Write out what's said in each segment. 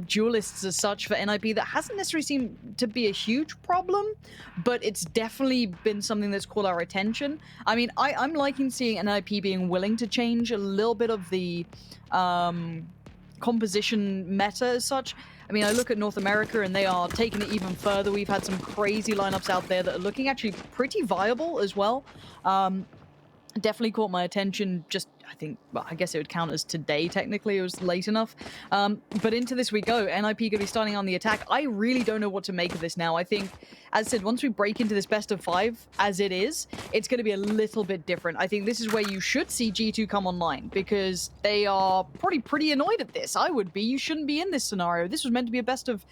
duelists as such for NIP that hasn't necessarily seemed to be a huge problem, but it's definitely been something that's caught our attention. I mean, I'm liking seeing NIP being willing to change a little bit of the composition meta as such. I mean, I look at North America and they are taking it even further. We've had some crazy lineups out there that are looking actually pretty viable as well. Definitely caught my attention just, I think, well, I guess it would count as today, technically. It was late enough. But into this we go. NIP going to be starting on the attack. I really don't know what to make of this now. I think, as I said, once we break into this best of 5, as it is, it's going to be a little bit different. I think this is where you should see G2 come online, because they are probably pretty annoyed at this. I would be. You shouldn't be in this scenario. This was meant to be a best of,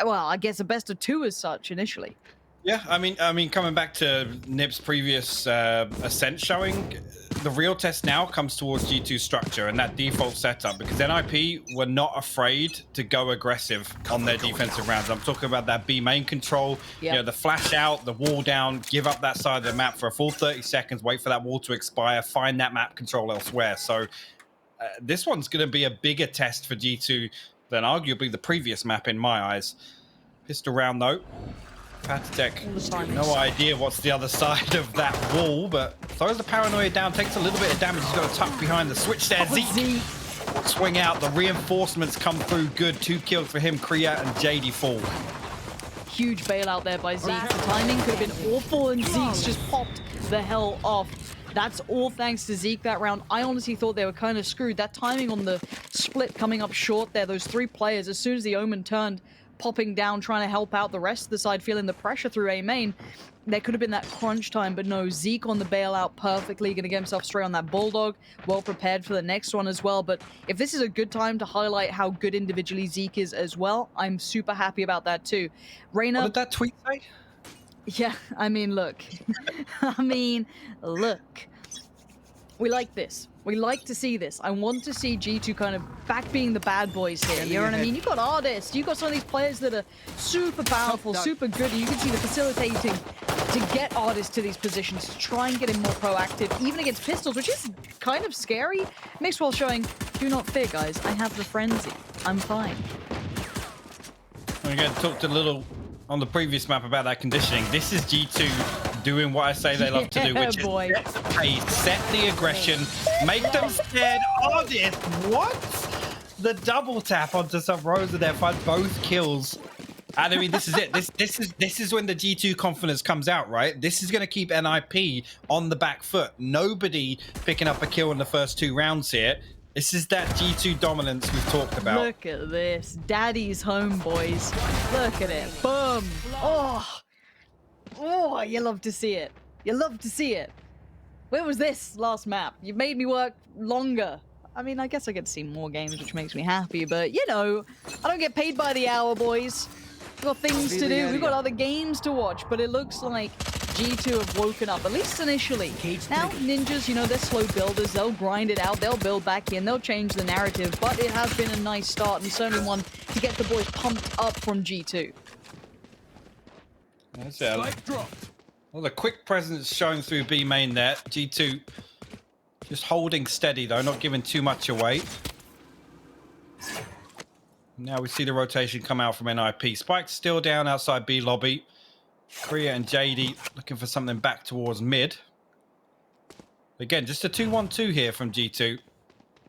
well, I guess a best of 2 as such, initially. Yeah, I mean, coming back to Nib's previous Ascent showing, the real test now comes towards G2's structure and that default setup, because NIP were not afraid to go aggressive on their defensive rounds. I'm talking about that B main control, you know, the flash out, the wall down, give up that side of the map for a full 30 seconds, wait for that wall to expire, find that map control elsewhere. So this one's going to be a bigger test for G2 than arguably the previous map in my eyes. Pistol round though. Patitech, no idea what's the other side of that wall, but throws the paranoia down, takes a little bit of damage. He's got to tuck behind the switch there. Zeke swing out, the reinforcements come through good. 2 kills for him, Kriya and JD fall. Huge bailout there by Zeke. The timing could have been awful, and Zeke's just popped the hell off. That's all thanks to Zeke that round. I honestly thought they were kind of screwed. That timing on the split coming up short there, those 3 players, as soon as the Omen turned, popping down, trying to help out the rest of the side, feeling the pressure through A main. There could have been that crunch time, but no, Zeke on the bailout perfectly, going to get himself straight on that Bulldog, well prepared for the next one as well. But if this is a good time to highlight how good individually Zeke is as well, I'm super happy about that too. Reina, what did that tweet say? Yeah, I mean, look. I mean, look. We like this. We like to see this. I want to see G2 kind of back being the bad boys here. You know what I mean? You've got artists. You've got some of these players that are super powerful, super good. You can see the facilitating to get artists to these positions, to try and get him more proactive, even against pistols, which is kind of scary. Mixed while showing, do not fear, guys. I have the frenzy. I'm fine. I'm going to talk a little on the previous map about that conditioning. This is G2 doing what I say they love to do, which is set the pace, set the aggression, make them scared. Artist, what? The double tap onto Sub Rosa there, find both kills. And I mean, this is it. This is when the G2 confidence comes out, right? This is going to keep NIP on the back foot. Nobody picking up a kill in the first 2 rounds here. This is that G2 dominance we've talked about. Look at this. Daddy's home, boys. Look at it. Boom. Oh, you love to see it. You love to see it. Where was this last map? You made me work longer. I mean, I guess I get to see more games, which makes me happy, but you know, I don't get paid by the hour, boys. We've got things to do. We've got other games to watch, but it looks like G2 have woken up, at least initially. Now, Ninjas, you know, they're slow builders. They'll grind it out. They'll build back in. They'll change the narrative, but it has been a nice start and certainly one to get the boys pumped up from G2. That's it. Well, the quick presence showing through B main there. G2 just holding steady, though, not giving too much away. Now we see the rotation come out from NIP. Spike's still down outside B lobby. Kriya and JD looking for something back towards mid. Again, just a 2-1-2 here from G2.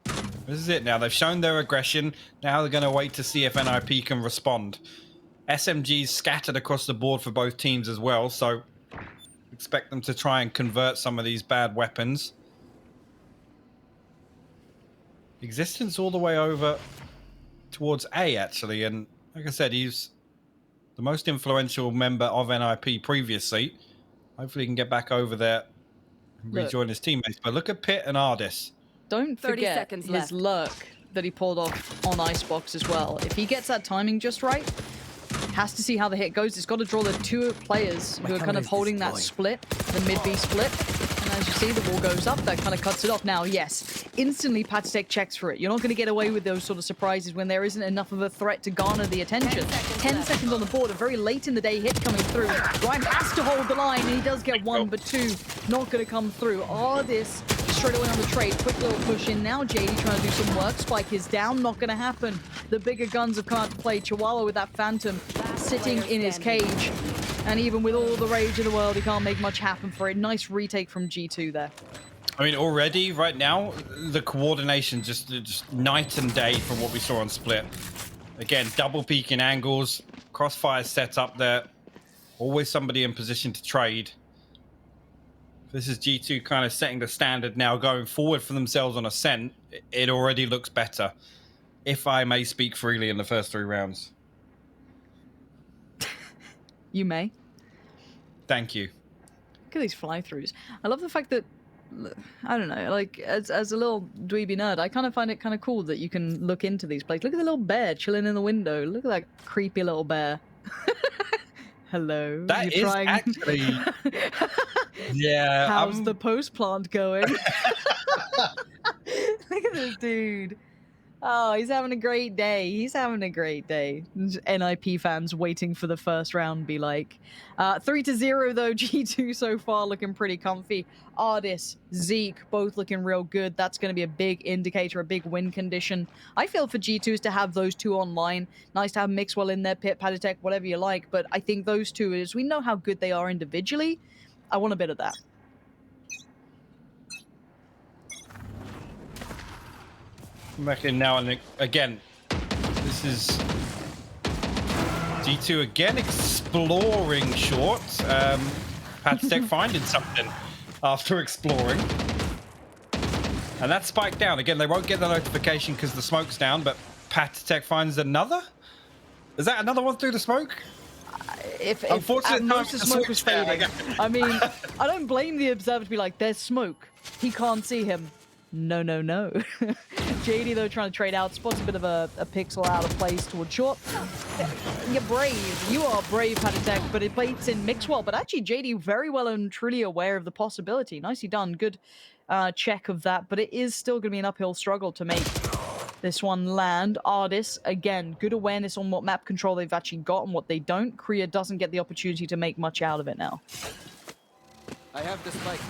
This is it now. They've shown their aggression. Now they're going to wait to see if NIP can respond. SMGs scattered across the board for both teams as well, so expect them to try and convert some of these bad weapons. Existence all the way over towards A, actually, and like I said, he's the most influential member of NIP previously. Hopefully he can get back over there and rejoin his teammates. But look at Pitt and Ardis. Don't forget his lurk that he pulled off on Icebox as well. If he gets that timing just right, has to see how the hit goes. It's got to draw the 2 players who are kind of holding that split, the mid-B split. And as you see, the wall goes up. That kind of cuts it off. Now, yes, instantly Patitech checks for it. You're not going to get away with those sort of surprises when there isn't enough of a threat to garner the attention. 10 seconds on the board, a very late in the day hit coming through. Ryan has to hold the line, and he does get 1, but 2 not going to come through. Ardis straight away on the trade. Quick little push in now. JD trying to do some work. Spike is down. Not going to happen. The bigger guns have come out to play. Chihuahua with that Phantom sitting in his cage. And even with all the rage in the world, he can't make much happen for it. Nice retake from G2 there. I mean, already right now, the coordination just night and day from what we saw on Split. Again, double peeking angles, crossfire set up there. Always somebody in position to trade. This is G2 kind of setting the standard now going forward for themselves on Ascent. It already looks better, if I may speak freely in the first 3 rounds. You may. Thank you. Look at these fly-throughs. I love the fact that, I don't know, like, as a little dweeby nerd, I kind of find it kind of cool that you can look into these places. Look at the little bear chilling in the window. Look at that creepy little bear. Hello. That is actually... Yeah. How's the post plant going? Look at this dude. Oh, he's having a great day. He's having a great day. NIP fans waiting for the first round be like. 3-0 though, G2 so far looking pretty comfy. Ardis, Zeke, both looking real good. That's going to be a big indicator, a big win condition. I feel for G2s to have those two online. Nice to have Mixwell in there, Pit, Paditech, whatever you like. But I think those two, as we know how good they are individually, I want a bit of that. Back in now, and again, this is G2 again exploring short. Paditech finding something after exploring. And that's spiked down. Again, they won't get the notification because the smoke's down, but Paditech finds another? Is that another one through the smoke? If most of the smoke was fading. I mean, I don't blame the observer to be like, there's smoke. He can't see him. No, no, no. JD, though, trying to trade out. Spots a bit of a pixel out of place towards short. You're brave. You are brave, Paditech, but it plays in Mixwell. But actually, JD very well and truly aware of the possibility. Nicely done. Good check of that. But it is still going to be an uphill struggle to make this one land. Ardis, again, good awareness on what map control they've actually got and what they don't. Korea doesn't get the opportunity to make much out of it now. I have the spike.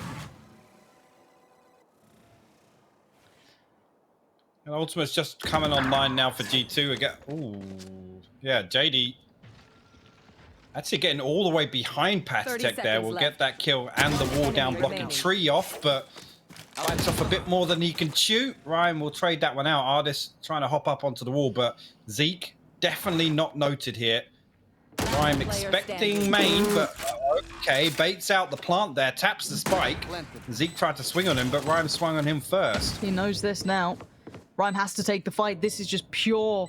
And Ultimate's just coming online now for G2 again. Ooh, yeah, JD actually getting all the way behind Paditech there. We'll get that kill and the wall down blocking tree off, but bites off a bit more than he can chew. Ryan will trade that one out. Ardis trying to hop up onto the wall, but Zeke definitely not noted here. Ryan expecting main, but okay, baits out the plant there, taps the spike. Zeke tried to swing on him, but Ryan swung on him first. He knows this now. Rhyme has to take the fight. This is just pure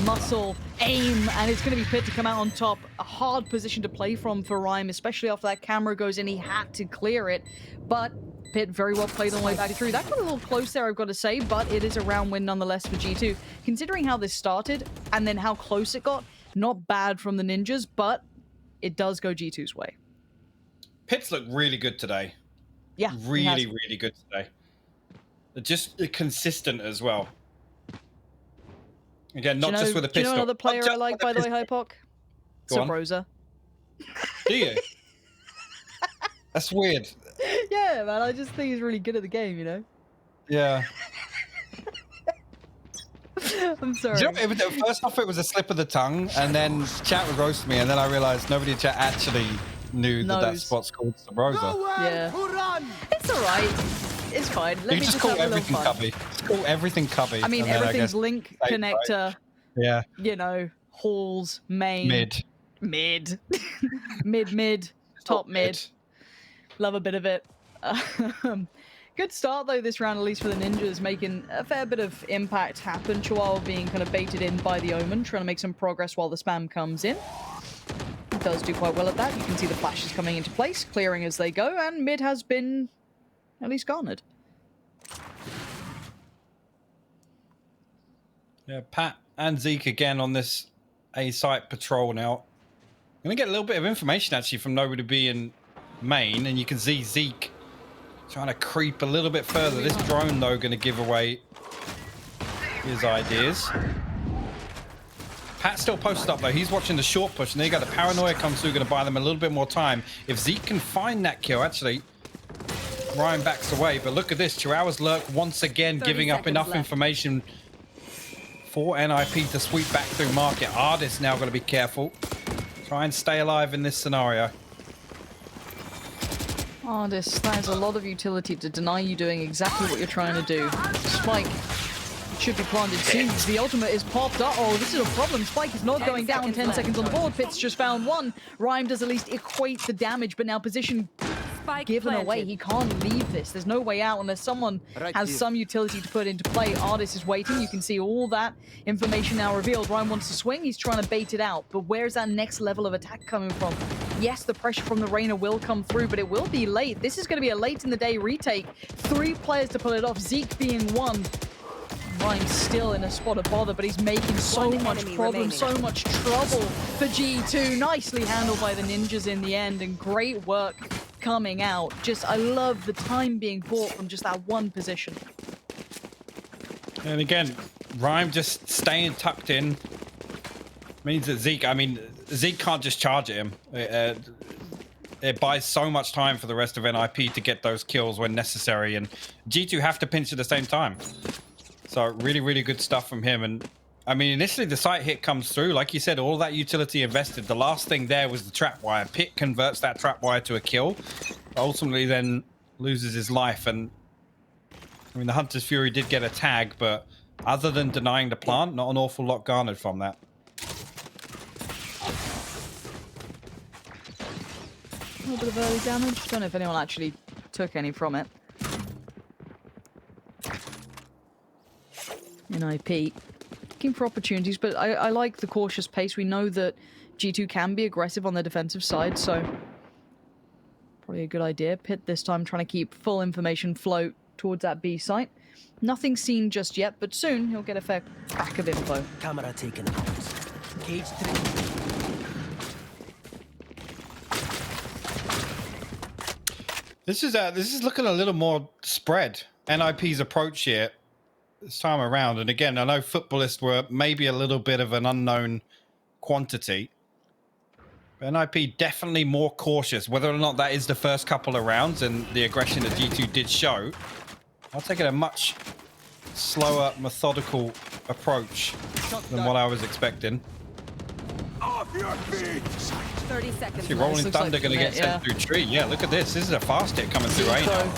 muscle, aim, and it's going to be Pit to come out on top. A hard position to play from for Rhyme, especially after that camera goes in. He had to clear it, but Pit very well played on the way back through. That got a little close there, I've got to say, but it is a round win nonetheless for G2. Considering how this started and then how close it got, not bad from the Ninjas, but it does go G2's way. Pit's looked really good today. Yeah, really good today. Just consistent as well. Again, not just with a pistol. Do you know another player I like, by the way, Hypoc? Sabrosa. Do you? That's weird. Yeah, man, I just think he's really good at the game, you know? Yeah. I'm sorry. You know, first off, it was a slip of the tongue, and then chat would roast me, and then I realized nobody in chat actually knew that spot's called Sabrosa. Yeah. It's alright. It's fine. Let me just call have a everything little fun. Cubby. Just call everything Cubby. I mean, everything's link, connector. Right. Yeah. You know, halls, main. Mid. Mid. Top mid. Love a bit of it. Good start, though, this round, at least for the Ninjas, making a fair bit of impact happen. Chihuahua being kind of baited in by the Omen, trying to make some progress while the spam comes in. He does do quite well at that. You can see the flashes coming into place, clearing as they go, and mid has been at least garnered. Yeah, Pat and Zeke again on this A-site patrol now. I'm going to get a little bit of information, actually, from nobody being main, and you can see Zeke trying to creep a little bit further. This drone, though, going to give away his ideas. Pat's still posted up, though. He's watching the short push, and there you go. The paranoia comes through, going to buy them a little bit more time. If Zeke can find that kill, actually, Ryan backs away, but look at this. Chihuahua's lurk once again 30 giving up seconds enough left. information for NIP to sweep back through market. Artist now got to be careful. Try and stay alive in this scenario. Artist, that is a lot of utility to deny you doing exactly what you're trying to do. Spike should be planted soon. The ultimate is popped up. Oh, this is a problem. Spike is not 10 going down. seconds 10 left. seconds on the board. Pitts just found one. Rhyme does at least equate the damage, but now position Spike given planted. away. He can't leave this. There's no way out unless someone Right has here. some utility to put into play. Artist is waiting. You can see all that information now revealed. Ryan wants to swing. He's trying to bait it out. But where's that next level of attack coming from? Yes, the pressure from the Reyna will come through, but it will be late. This is going to be a late in the day retake. 3 players to pull it off. Zeke being one. Ryan's still in a spot of bother, but he's making so One much enemy problem, remaining. so much trouble for G2. Nicely handled by the ninjas in the end, and great work coming out. Just, I love the time being bought from just that one position. And again, Rhyme just staying tucked in means that Zeke, I mean, Zeke can't just charge at him. It buys so much time for the rest of NIP to get those kills when necessary, and G2 have to pinch at the same time. So really, really good stuff from him. And I mean, initially the sight hit comes through. Like you said, all that utility invested. The last thing there was the trap wire. Pit converts that trap wire to a kill. Ultimately then loses his life. And I mean, the Hunter's Fury did get a tag, but other than denying the plant, not an awful lot garnered from that. A little bit of early damage. Don't know if anyone actually took any from it. NIP looking for opportunities, but I like the cautious pace. We know that G2 can be aggressive on their defensive side, so probably a good idea. Pit this time trying to keep full information flow towards that B site. Nothing seen just yet, but soon he'll get a fair crack of info. Camera taken out. Cage 3. This is looking a little more spread. NIP's approach here this time around, and again, I know footballists were maybe a little bit of an unknown quantity. But NIP definitely more cautious. Whether or not that is the first couple of rounds and the aggression that G2 did show, I'll take it a much slower, methodical approach than what I was expecting. Off your feet! 30 seconds See, left. Rolling looks Thunder like going to get commit, sent through tree. Yeah, look at this. This is a fast hit coming through Zeke, Reyna. though.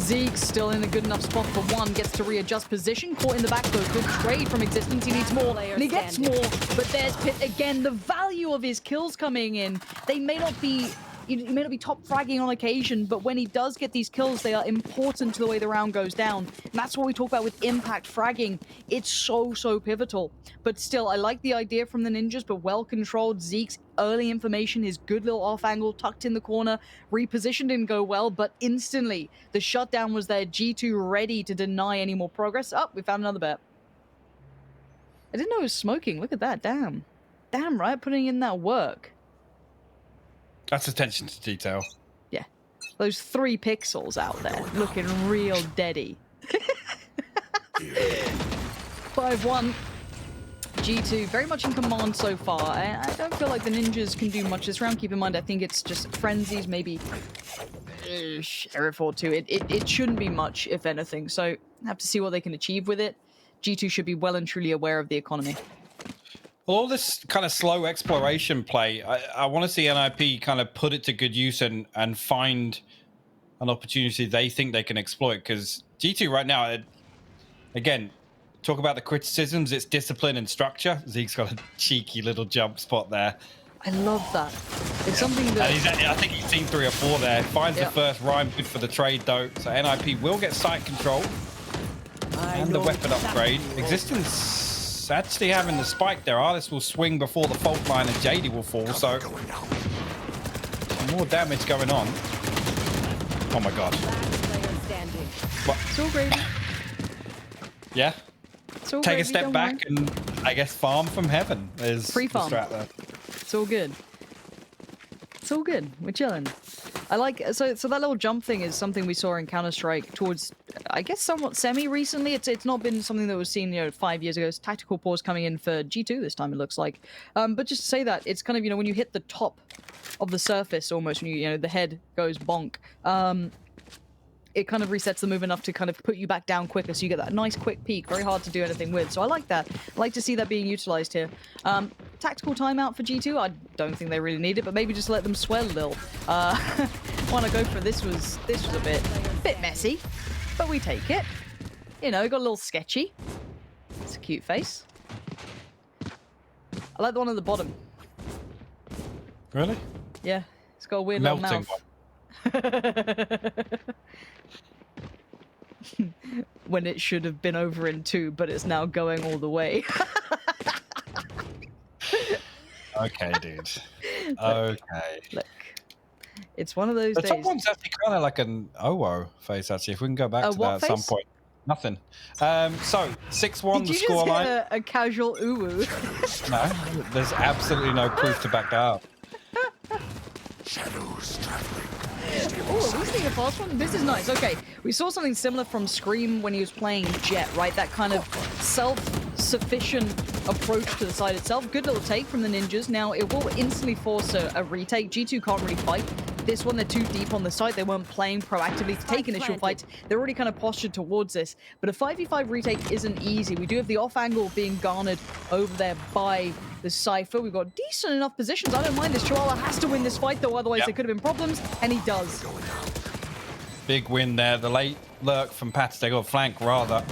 Zeke still in a good enough spot for one. Gets to readjust position. Caught in the back though. Good trade from Existence. He needs more. Player And he gets standing. more. But there's Pit again. The value of his kills coming in. They may not be... He may not be top fragging on occasion, but when he does get these kills, they are important to the way the round goes down. And that's what we talk about with impact fragging. It's so pivotal. But still, I like the idea from the ninjas, but well controlled. Zeke's early information, his good little off angle, tucked in the corner, repositioned didn't go well, but instantly the shutdown was there. G2 ready to deny any more progress. Oh, we found another bet. I didn't know it was smoking. Look at that. Damn. Damn, right? Putting in that work. That's attention to detail. Yeah. Those 3 pixels out there looking real deady. 5-1. G2 very much in command so far. I don't feel like the ninjas can do much this round. Keep in mind, I think it's just frenzies, maybe Sheriff or 2. It shouldn't be much, if anything. So have to see what they can achieve with it. G2 should be well and truly aware of the economy. Well, all this kind of slow exploration play, I want to see NIP kind of put it to good use and find an opportunity they think they can exploit. Because G2 right now, again, talk about the criticisms, it's discipline and structure. Zeke's got a cheeky little jump spot there. I love that. It's something that... And I think he's seen 3 or 4 there. Finds the first Rhyme, good for the trade though. So NIP will get sight control and the weapon upgrade. Existence actually having the spike there. Artist will swing before the fault line and JD will fall. So more damage going on. Oh my god. Last player standing. What? It's all gravy. Yeah. It's all Take gravy, a step don't back worry. and I guess farm from heaven is Free the farm. strat there. It's all good. It's all good. We're chilling. I like so that little jump thing is something we saw in Counter-Strike towards, I guess, somewhat semi recently. It's not been something that was seen 5 years ago. It's tactical pause coming in for G2 this time, it looks like. But just to say that, it's kind of when you hit the top of the surface almost, when the head goes bonk. it kind of resets the move enough to kind of put you back down quicker, so you get that nice quick peek. Very hard to do anything with. So I like that. I like to see that being utilized here. Tactical timeout for G2. I don't think they really need it, but maybe just let them swell a little. Want to go for this was a bit messy, but we take it. You know, got a little sketchy. It's a cute face. I like the one at the bottom. Really? Yeah, it's got a weird little Melting mouth. When it should have been over in 2, but it's now going all the way. Okay, dude. Okay. Look, it's one of those The days. top one's actually kind of like an OWO face, actually. If we can go back A to what that at some face? point. Nothing. So, 6-1 Did the you score just line. get a casual ooh-woo? No, there's absolutely no proof to back that up. Shadows traveling. Oh, are we seeing a fast one? This is nice. Okay, we saw something similar from Scream when he was playing Jet, right? That kind of self-sufficient approach to the side itself. Good little take from the ninjas. Now, it will instantly force a retake. G2 can't really fight. This one, they're too deep on the side. They weren't playing proactively to take initial fights. They're already kind of postured towards this. But a 5v5 retake isn't easy. We do have the off angle being garnered over there by the Cypher. We've got decent enough positions. I don't mind this. Chihuahua has to win this fight, though. Otherwise, there could have been problems. And he does. Big win there. The late lurk from Patsteg, or flank rather.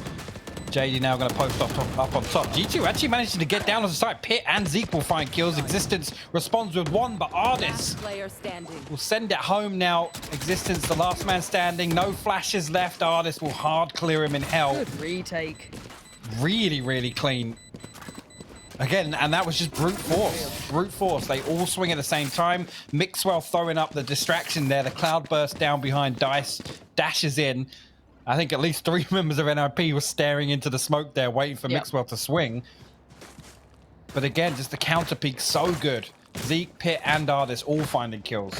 JD now going to post up on top. G2 actually managing to get down on the side. Pit and Zeke will find kills. Existence responds with 1, but Ardis Player standing. will send it home now. Existence, the last man standing. No flashes left. Ardis will hard clear him in hell. Good retake. Really, really clean. Again, and that was just brute force. Brute force. They all swing at the same time. Mixwell throwing up the distraction there. The cloud burst down behind Dice. Dashes in. I think at least 3 members of NIP were staring into the smoke there, waiting for Mixwell to swing. But again, just the counter peak so good. Zeke, Pit, and Ardis all finding kills.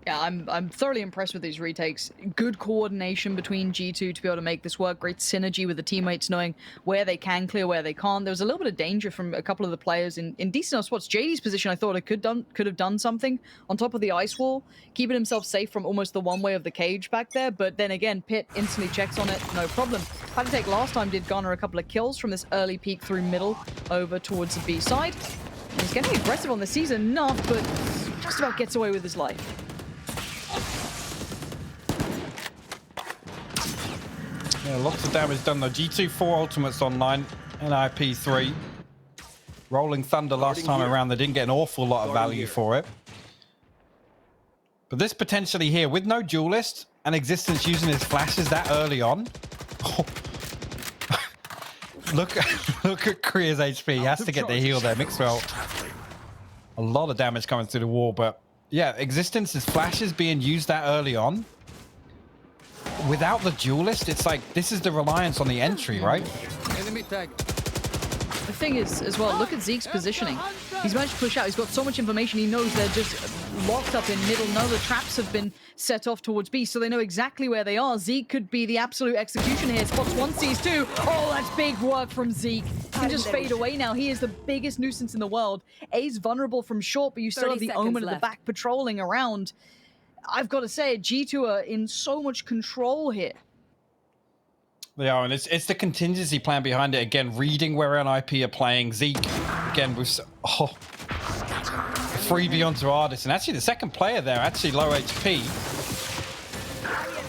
Yeah, I'm thoroughly impressed with these retakes. Good coordination between G2 to be able to make this work. Great synergy with the teammates, knowing where they can clear, where they can't. There was a little bit of danger from a couple of the players in decent enough spots. JD's position, I thought it could have done something on top of the ice wall, keeping himself safe from almost the one way of the cage back there. But then again, Pit instantly checks on it, no problem. Take last time did garner a couple of kills from this early peek through middle over towards the B side. And he's getting aggressive on the season enough, but just about gets away with his life. Yeah, lots of damage done though. G2 4 ultimates online, NIP 3. Rolling Thunder last time around, they didn't get an awful lot of value for it. But this potentially here, with no duelist and Existence using his flashes that early on. Oh. look at Kriya's HP. He has to get the heal there. Mixwell, a lot of damage coming through the wall, but yeah, Existence's flashes being used that early on. Without the duelist, it's like this is the reliance on the entry, right? Enemy tag. The thing is, as well, look at Zeke's positioning. He's managed to push out. He's got so much information. He knows they're just locked up in middle. None of the traps have been set off towards B, so they know exactly where they are. Zeke could be the absolute execution here. Spots 1, sees 2. Oh, that's big work from Zeke. He can just fade away now. He is the biggest nuisance in the world. A's vulnerable from short, but you still have the Omen at the back patrolling around. I've got to say, G2 are in so much control here. They are, and it's the contingency plan behind it. Again, reading where NIP are playing. Zeke, again, with freebie onto Ardis. And actually, the second player there, actually low HP.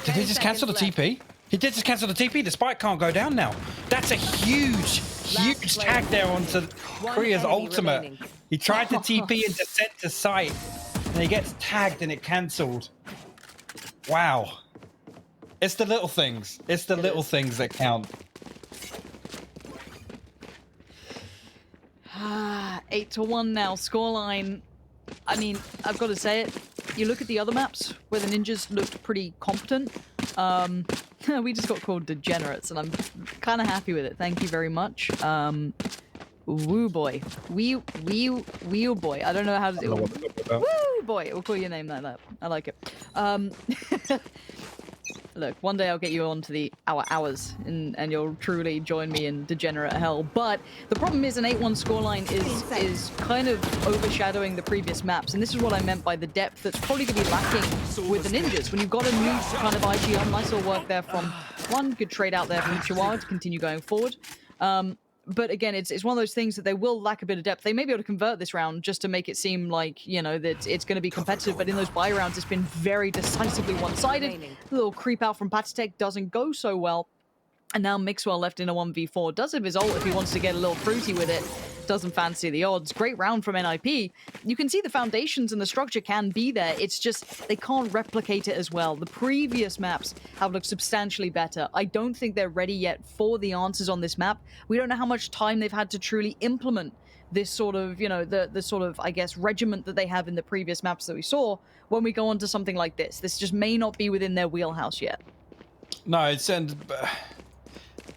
Did he just cancel the TP? He did just cancel the TP. The spike can't go down now. That's a huge tag there onto Kriya's ultimate. Remaining. He tried to TP into center sight, and he gets tagged and it cancelled. Wow. It's the little things. It's the little things that count. 8-1 now, scoreline. I mean, I've got to say it. You look at the other maps where the ninjas looked pretty competent. We just got called degenerates, and I'm kind of happy with it. Thank you very much. Woo boy. Wee boy. I don't know how to do it. Woo boy. We'll call your name like that. I like it. Look, one day I'll get you onto the hours, and you'll truly join me in degenerate hell. But the problem is an 8-1 scoreline is kind of overshadowing the previous maps, and this is what I meant by the depth that's probably going to be lacking with the ninjas. When you've got a new kind of IGL, nice little work there from one, good trade out there from Chihuahua to continue going forward. But again, it's one of those things that they will lack a bit of depth. They may be able to convert this round just to make it seem like, you know, that it's going to be competitive. But in those buy rounds, it's been very decisively one-sided. The little creep out from Patatech doesn't go so well. And now Mixwell left in a 1v4. Does have his ult if he wants to get a little fruity with it. Doesn't fancy the odds. Great round from NIP. You can see the foundations and the structure can be there. It's just they can't replicate it as well. The previous maps have looked substantially better. I don't think they're ready yet for the answers on this map. We don't know how much time they've had to truly implement this sort of, you know, the sort of, I guess, regiment that they have in the previous maps that we saw when we go on to something like this. This just may not be within their wheelhouse yet. No,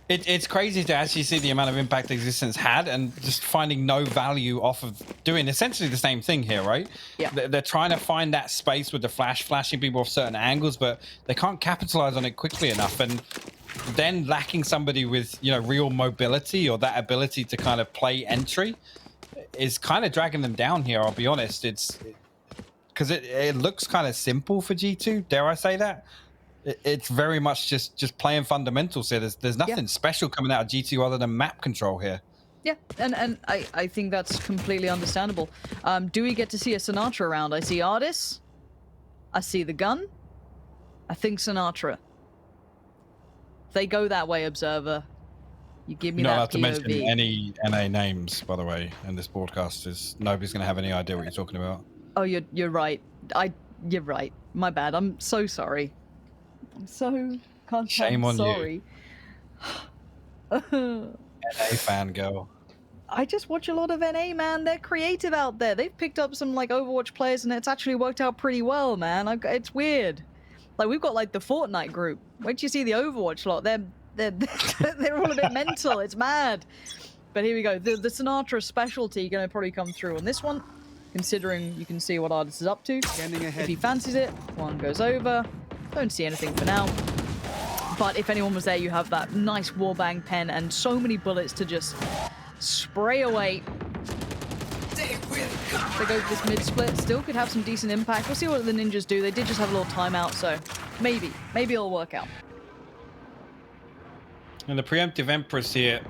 it's crazy to actually see the amount of impact Existence had and just finding no value off of doing essentially the same thing here, right? Yeah. They're trying to find that space with the flashing people off certain angles, but they can't capitalize on it quickly enough. And then lacking somebody with, you know, real mobility or that ability to kind of play entry is kind of dragging them down here, I'll be honest. It's because it looks kind of simple for G2, dare I say that? It's very much just playing fundamentals here. There's nothing special coming out of G2 other than map control here. Yeah, and I think that's completely understandable. Do we get to see a Sinatra round? I see Artis. I see the gun. I think Sinatra. If they go that way, Observer, you give me You're that not allowed to mention POV. any NA names, by the way, in this broadcast. Nobody's going to have any idea what you're talking about. Oh, you're right. You're right. My bad. I'm so sorry. I'm so Shame on sorry. NA fangirl. I just watch a lot of NA, man. They're creative out there. They've picked up some like Overwatch players, and it's actually worked out pretty well, man. It's weird. Like we've got like the Fortnite group. Wait till you see the Overwatch lot. They're all a bit mental. It's mad. But here we go. The Sinatra specialty going to probably come through on this one, considering you can see what Artis is up to. If he fancies it, one goes over. Don't see anything for now. But if anyone was there, you have that nice wallbang pen and so many bullets to just spray away. They go for this mid-split. Still could have some decent impact. We'll see what the ninjas do. They did just have a little timeout, so maybe it'll work out. And the preemptive Empress here.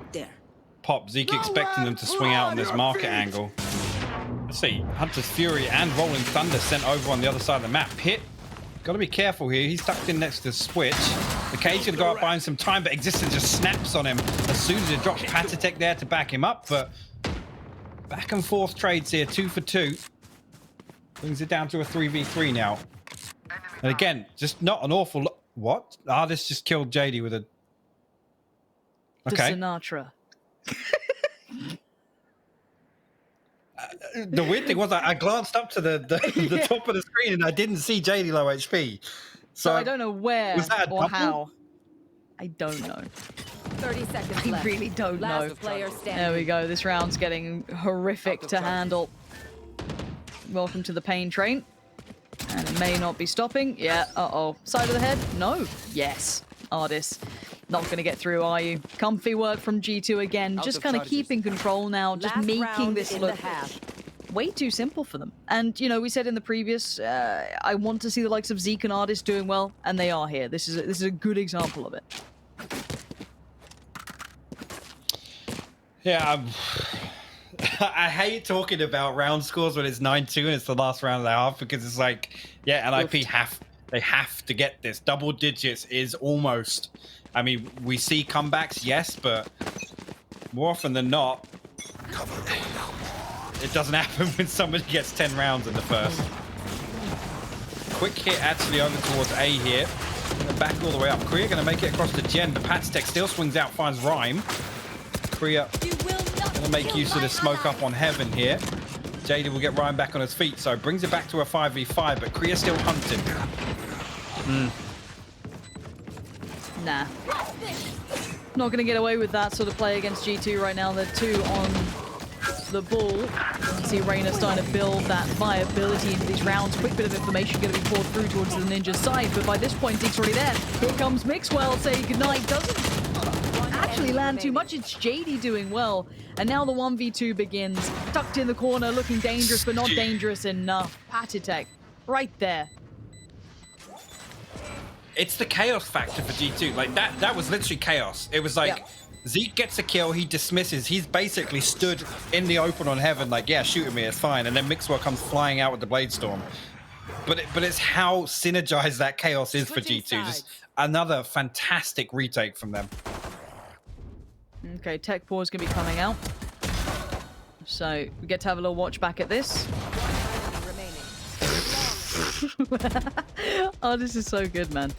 Pop Zeke expecting them to swing out on this market angle. Let's see. Hunter's Fury and Rolling Thunder sent over on the other side of the map. Hit. Got to be careful here. He's tucked in next to the switch. The Cage going to go up buying some time, but Existence just snaps on him as soon as it drops Patatech there to back him up. But back and forth trades here, 2 for 2. Brings it down to a 3v3 now. And again, just not an awful lot. What? Artis just killed JD with a... Okay. The Sinatra. The weird thing was I glanced up to the top of the screen and I didn't see JD low HP. So I don't know where was that a or double? how. I don't know. 30 seconds I left. really don't know. Last player standing. There we go. This round's getting horrific to handle. Welcome to the pain train. And it may not be stopping. Yeah, uh-oh. Side of the head? No. Yes. Artis. Not going to get through, are you? Comfy work from G2 again. Just kind of keeping control now. Just Last making round this in look the half. way too simple for them. And, you know, we said in the previous, I want to see the likes of Zeke and Artis doing well, and they are here. This is a good example of it. Yeah, I hate talking about round scores when it's 9-2 and it's the last round of the half because it's like, yeah, NIP have to get this. Double digits is almost... I mean, we see comebacks, yes, but more often than not, it doesn't happen when somebody gets 10 rounds in the first. Quick hit actually over towards A here. Back all the way up. Korea going to make it across to Gen, but Patatech still swings out, finds Rhyme. Korea going to make use of the smoke up on Heaven here. JD will get Ryan back on his feet, so brings it back to a 5v5, but Korea still hunting. Nah. Not going to get away with that sort of play against G2 right now. They're 2 on the ball. see Reina starting to build that viability into these rounds. Quick bit of information going to be poured through towards the Ninja side, but by this point, Deke's already there. Here comes Mixwell saying goodnight. Doesn't actually land too much. It's JD doing well. And now the 1v2 begins. Tucked in the corner, looking dangerous, but not dangerous enough. Patitek, right there. It's the chaos factor for G2. Like, that was literally chaos. It was like, Zeke gets a kill, he dismisses. He's basically stood in the open on heaven like, yeah, shoot at me, it's fine. And then Mixwell comes flying out with the Blade Storm. But it's how synergized that chaos is for G2. Just another fantastic retake from them. Okay, Tech Paw is going to be coming out. So we get to have a little watch back at this. Oh, this is so good, man.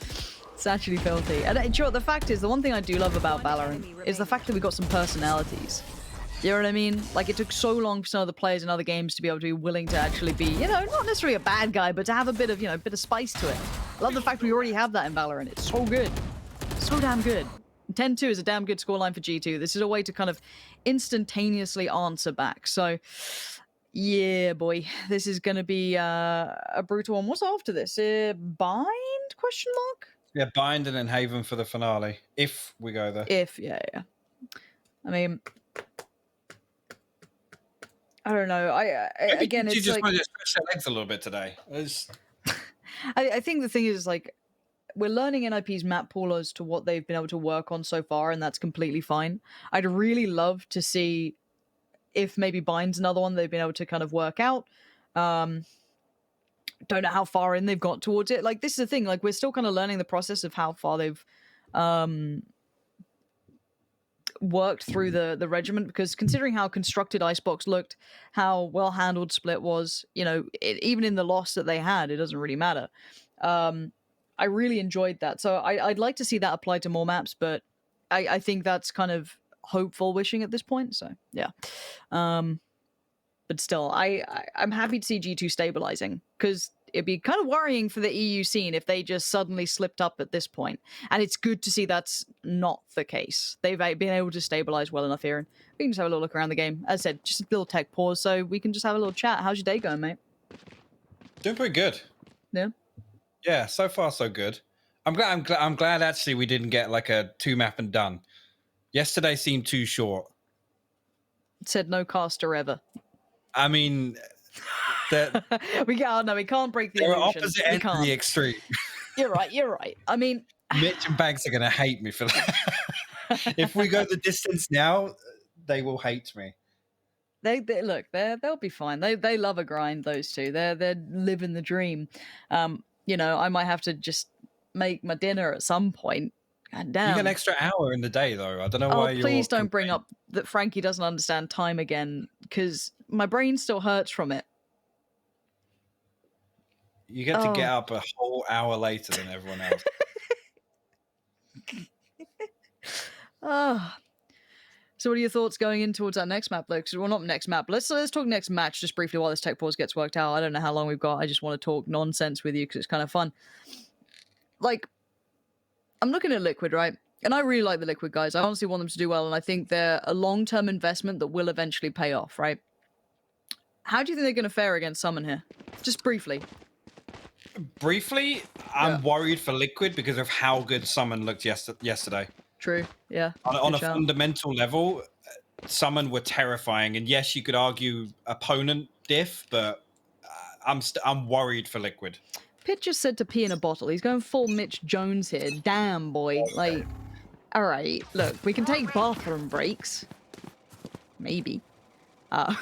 It's actually filthy. And you know what, the fact is, the one thing I do love about Valorant is the fact that we got some personalities. You know what I mean? Like, it took so long for some of the players in other games to be able to be willing to actually be, you know, not necessarily a bad guy, but to have a bit of, you know, a bit of spice to it. I love the fact we already have that in Valorant. It's so good. So damn good. 10-2 is a damn good scoreline for G2. This is a way to kind of instantaneously answer back. So, yeah, boy, this is going to be a brutal one. What's after this? Bind? Question mark? Yeah, Bind and then Haven for the finale, if we go there. If, yeah. I mean, I don't know. Again, you it's just like, want to stretch their legs a little bit today. I think the thing is, like, we're learning NIP's map pool as to what they've been able to work on so far, and that's completely fine. I'd really love to see if maybe Bind's another one they've been able to kind of work out. Don't know how far in they've got towards it. Like, this is the thing, like, we're still kind of learning the process of how far they've worked through the regiment, because considering how constructed Icebox looked, how well handled Split was, you know, even in the loss that they had, it doesn't really matter. I really enjoyed that. So I'd like to see that applied to more maps, but I think that's kind of hopeful wishing at this point. So yeah. But still, I'm happy to see G2 stabilizing, because it'd be kind of worrying for the EU scene if they just suddenly slipped up at this point. And it's good to see that's not the case. They've been able to stabilize well enough here. And we can just have a little look around the game. As I said, just a little tech pause, so we can just have a little chat. How's your day going, mate? Doing pretty good. Yeah? Yeah, so far so good. I'm glad actually we didn't get like a 2-map and done. Yesterday seemed too short. It said no caster ever. I mean, we can't break the they're illusion. opposite ends of the extreme. You're right. I mean, Mitch and Banks are gonna hate me for that. If we go the distance now, they will hate me. They look, they'll be fine. They love a grind, those two. They're living the dream. You know, I might have to just make my dinner at some point. God damn. You get an extra hour in the day, though. I don't know why you're... Please don't bring up that Frankie doesn't understand time again, because my brain still hurts from it. You get to get up a whole hour later than everyone else. So what are your thoughts going in towards that next map, though? Well, not next map. Let's talk next match just briefly while this tech pause gets worked out. I don't know how long we've got. I just want to talk nonsense with you because it's kind of fun. Like, I'm looking at Liquid, right? And I really like the Liquid guys. I honestly want them to do well, and I think they're a long-term investment that will eventually pay off, right? How do you think they're going to fare against Summon here? Just briefly. Briefly, I'm worried for Liquid because of how good Summon looked yesterday. True, yeah. On a fundamental level, Summon were terrifying, and yes, you could argue opponent diff, but I'm worried for Liquid. Pitt just said to pee in a bottle. He's going full Mitch Jones here. Damn, boy. Like, all right, look, we can take bathroom breaks. Maybe. But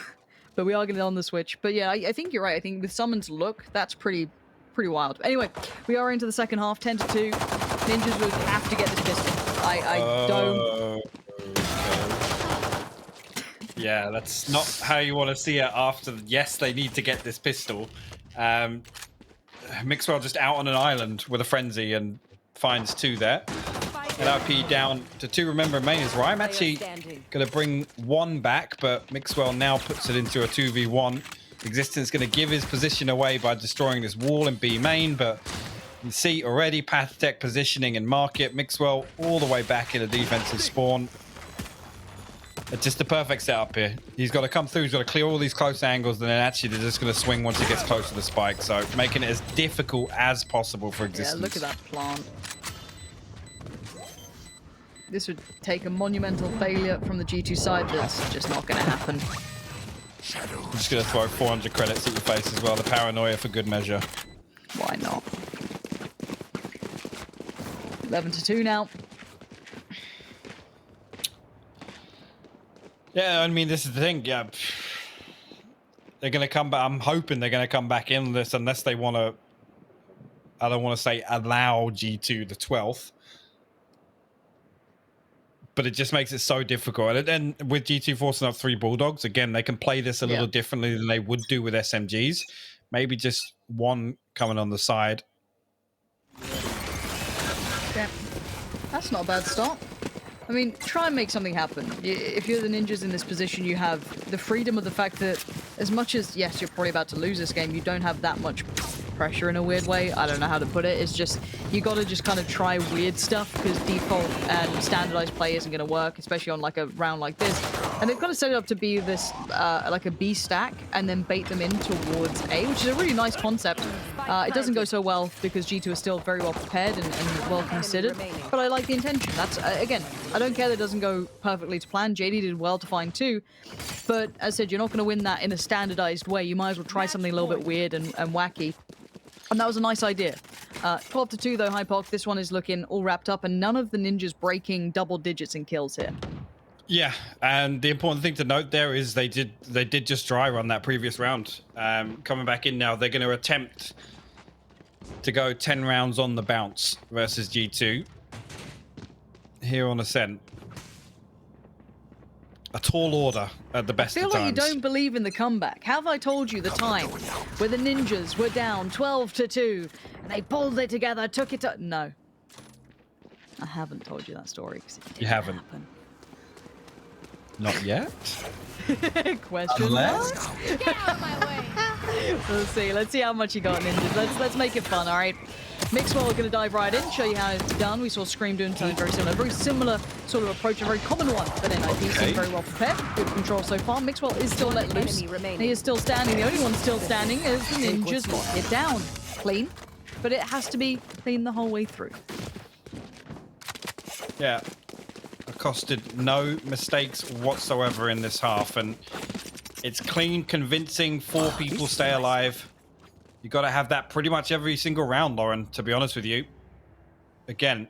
we are going to on the switch. But yeah, I think you're right. I think with Summon's look, that's pretty wild. Anyway, we are into the second half, 10-2. Ninjas will have to get this pistol. I don't... Okay. Yeah, that's not how you want to see it after... Yes, they need to get this pistol. Mixwell just out on an island with a frenzy and finds 2 there. NRP down to 2. Remember, main is right. I'm actually going to bring 1 back, but Mixwell now puts it into a 2v1. Existence going to give his position away by destroying this wall in B main, but you see already Pathtech positioning in market. Mixwell all the way back in a defensive spawn. It's just the perfect setup here. He's got to come through. He's got to clear all these close angles, and then actually they're just going to swing once he gets close to the spike. So making it as difficult as possible for existence. Yeah, look at that plant. This would take a monumental failure from the G2 side. That's just not going to happen. I'm just going to throw 400 credits at your face as well. The paranoia for good measure. Why not? 11-2 now. Yeah, I mean, this is the thing. Yeah, they're going to come back. I'm hoping they're going to come back in this unless they want to. I don't want to say allow G2 the 12th, but it just makes it so difficult. And with G2 forcing up 3 Bulldogs, again, they can play this a little differently than they would do with SMGs. Maybe just one coming on the side. Yeah, that's not a bad start. I mean, try and make something happen. If you're the Ninjas in this position, you have the freedom of the fact that as much as, yes, you're probably about to lose this game, you don't have that much pressure in a weird way. I don't know how to put it. It's just, you got to just kind of try weird stuff because default and standardized play isn't going to work, especially on like a round like this. And they've kind of set it up to be this, like a B stack and then bait them in towards A, which is a really nice concept. It doesn't go so well because G2 is still very well prepared and well considered, but I like the intention. That's, again, I don't care that it doesn't go perfectly to plan. JD did well to find 2, but as I said, you're not going to win that in a standardized way. You might as well try something a little bit weird and wacky. And that was a nice idea. 12-2 though, Hypoc. This one is looking all wrapped up, and none of the Ninjas breaking double digits in kills here. Yeah, and the important thing to note there is they did just dry run that previous round. Coming back in now, they're going to attempt to go 10 rounds on the bounce versus G2 here on Ascent. A tall order at the best of times. I feel like you don't believe in the comeback. Have I told you the time where the Ninjas were down 12-2 and they pulled it together, took it to... No. I haven't told you that story because it didn't haven't. happen. Not yet? Question mark? Get out of my way. Let's see how much you got, Ninjas. Let's make it fun, all right? Mixwell are going to dive right in, show you how it's done. We saw Scream doing something very similar sort of approach, a very common one. But NIP seems very well prepared. Good control so far. Mixwell is still let loose. He is still standing. The only one still standing is the Ninjas lock it down. Clean, but it has to be clean the whole way through. Yeah. Accosted no mistakes whatsoever in this half, and it's clean, convincing. 4 people stay alive. You got to have that pretty much every single round, Lauren, to be honest with you. Again,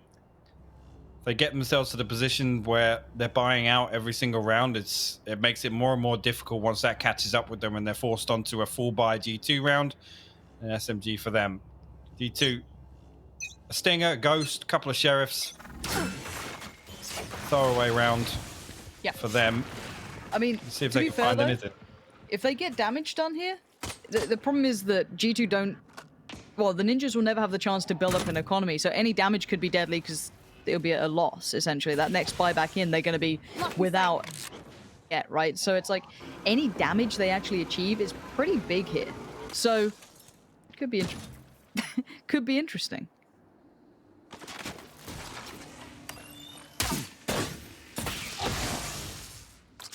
they get themselves to the position where they're buying out every single round. It makes it more and more difficult once that catches up with them and they're forced onto a full buy G2 round. An SMG for them. G2, a Stinger, Ghost, couple of Sheriffs. Throwaway round for them. I mean, let's see if they can find anything. If they get damage done here, the problem is that G2 don't... Well, the Ninjas will never have the chance to build up an economy, so any damage could be deadly because it'll be a loss, essentially. That next buy back in, they're going to be without... Yeah, right? So it's like, any damage they actually achieve is pretty big here. So, could be, could be interesting.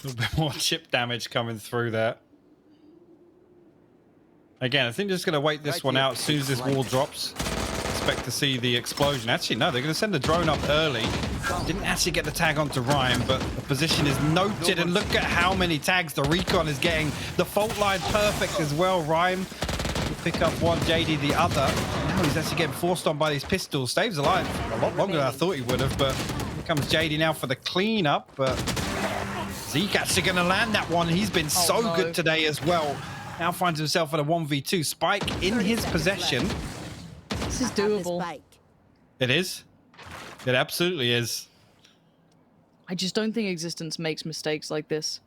A little bit more chip damage coming through there. Again, I think they're just going to wait this one out. As soon as this wall drops, expect to see the explosion. Actually, no, they're going to send the drone up early. Didn't actually get the tag onto Ryan, but the position is noted. And look at how many tags the Recon is getting. The fault line perfect as well. Ryan will pick up one, JD the other. Now he's actually getting forced on by these pistols. Stays alive a lot longer than I thought he would have, but here comes JD now for the cleanup. But Zeke actually going to land that one. He's been so good today as well. Now finds himself at a 1v2. Spike in his possession. This is doable. It is. It absolutely is. I just don't think Existence makes mistakes like this.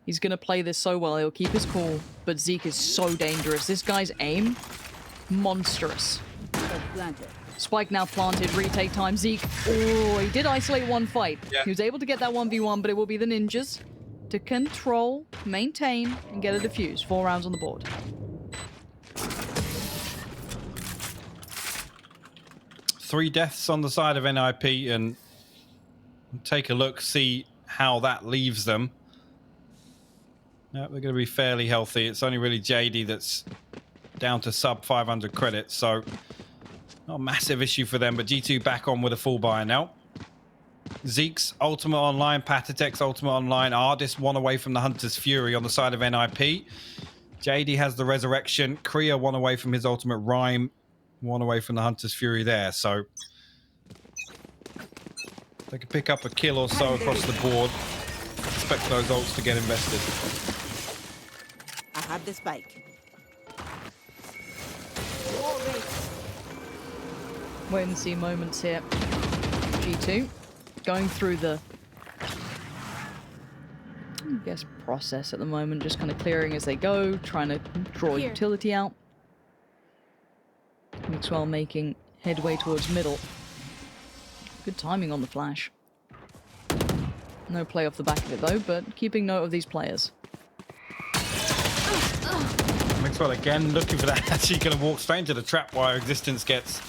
He's going to play this so well. He'll keep his cool. But Zeke is so dangerous. This guy's aim, monstrous. Spike now planted, retake time. Zeke, oh, he did isolate one fight. Yeah. He was able to get that 1v1, but it will be the Ninjas to control, maintain, and get a defuse. 4 rounds on the board. Three deaths on the side of NIP, and Take a look, see how that leaves them. No, they're going to be fairly healthy. It's only really JD that's down to sub 500 credits, so not a massive issue for them. But G2 back on with a full buy now. Zeke's Ultimate Online, Patatek's Ultimate Online. Ardis one away from the Hunter's Fury on the side of NIP. JD has the Resurrection. Kriya one away from his Ultimate Rhyme. One away from the Hunter's Fury there. So they can pick up a kill or so across the board. Expect those ults to get invested. I have the spike. Wait and see moments here. G2 going through the, I guess, process at the moment, just kind of clearing as they go, trying to draw utility out. Mixwell making headway towards middle. Good timing on the flash. No play off the back of it though, but keeping note of these players. Mixwell again looking for that. Actually going to walk straight into the trap wire. Existence gets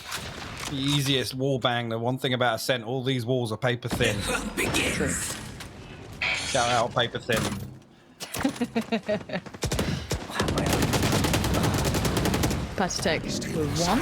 the easiest wall bang. The one thing about ASCENT, all these walls are paper thin. True. Shout out paper thin. Patatek with one.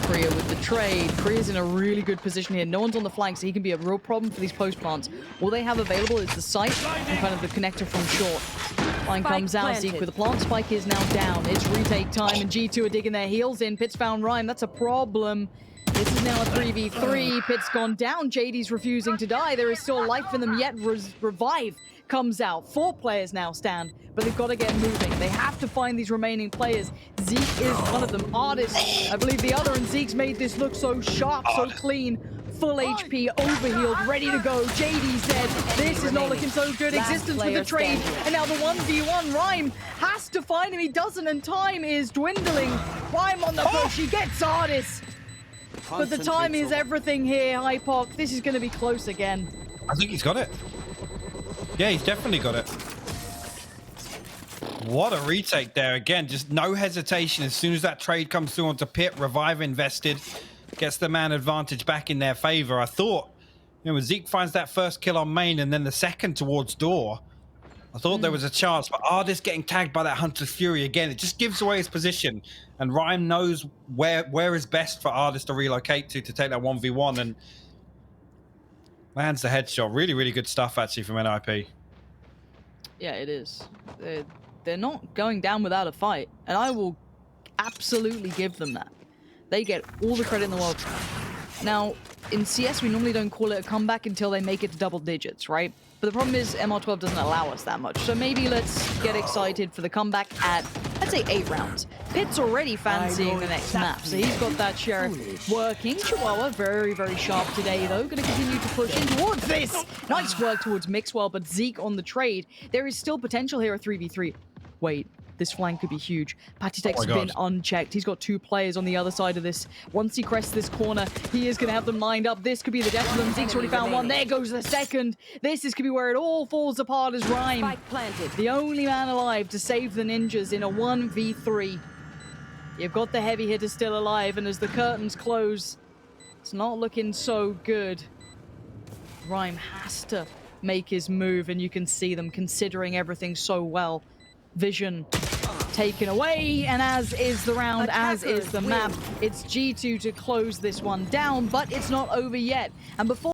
Kriya with the trade. Kriya's in a really good position here. No one's on the flank, so he can be a real problem for these post plants. All they have available is the sight and kind of the connector from short. Line comes out. Zeke with the plant. Spike is now down. It's retake time, and G2 are digging their heels in. Pit's found Rhyme. That's a problem. This is now a 3v3. Pit's gone down. JD's refusing to die. There is still life in them yet. Revive comes out. 4 players now stand, but they've got to get moving. They have to find these remaining players. Zeke is one of them. Ardis, I believe the other, and Zeke's made this look so sharp, so clean. Full HP, overhealed, ready to go. JD said, this is not looking so good. Existence with the trade, and now the 1v1. Rhyme has to find him. He doesn't, and time is dwindling. Rhyme on the push. He gets Ardis. But the time is everything here, Hypoc. This is going to be close again. I think he's got it. Yeah, he's definitely got it. What a retake there. Again, just no hesitation. As soon as that trade comes through onto Pit, Revive invested, gets the man advantage back in their favor. I thought, you know, when Zeke finds that first kill on main and then the second towards door, I thought there was a chance, but Ardis getting tagged by that Hunter's Fury again, it just gives away his position. And Rhyme knows where is best for Ardis to relocate to take that 1v1, and lands the headshot. Really, really good stuff actually from NIP. Yeah, it is. They're not going down without a fight, and I will absolutely give them that. They get all the credit in the world. Now, in CS, we normally don't call it a comeback until they make it to double digits, right? But the problem is MR12 doesn't allow us that much. So maybe let's get excited for the comeback at, I'd say, 8 rounds. Pit's already fancying the next map, so he's got that Sheriff working. Chihuahua, very, very sharp today, though. Going to continue to push in towards this. Nice work towards Mixwell, but Zeke on the trade. There is still potential here at 3v3. Wait. This flank could be huge. Patatek's been unchecked. He's got 2 players on the other side of this. Once he crests this corner, he is going to have them lined up. This could be the death of them. Zeke's already found one. There goes the second. This could be where it all falls apart as Rhyme, the only man alive to save the ninjas in a 1v3. You've got the heavy hitter still alive, and as the curtains close, it's not looking so good. Rhyme has to make his move, and you can see them considering everything so well. Vision taken away, and as is the round, as is the map. It's G2 to close this one down, but it's not over yet. And before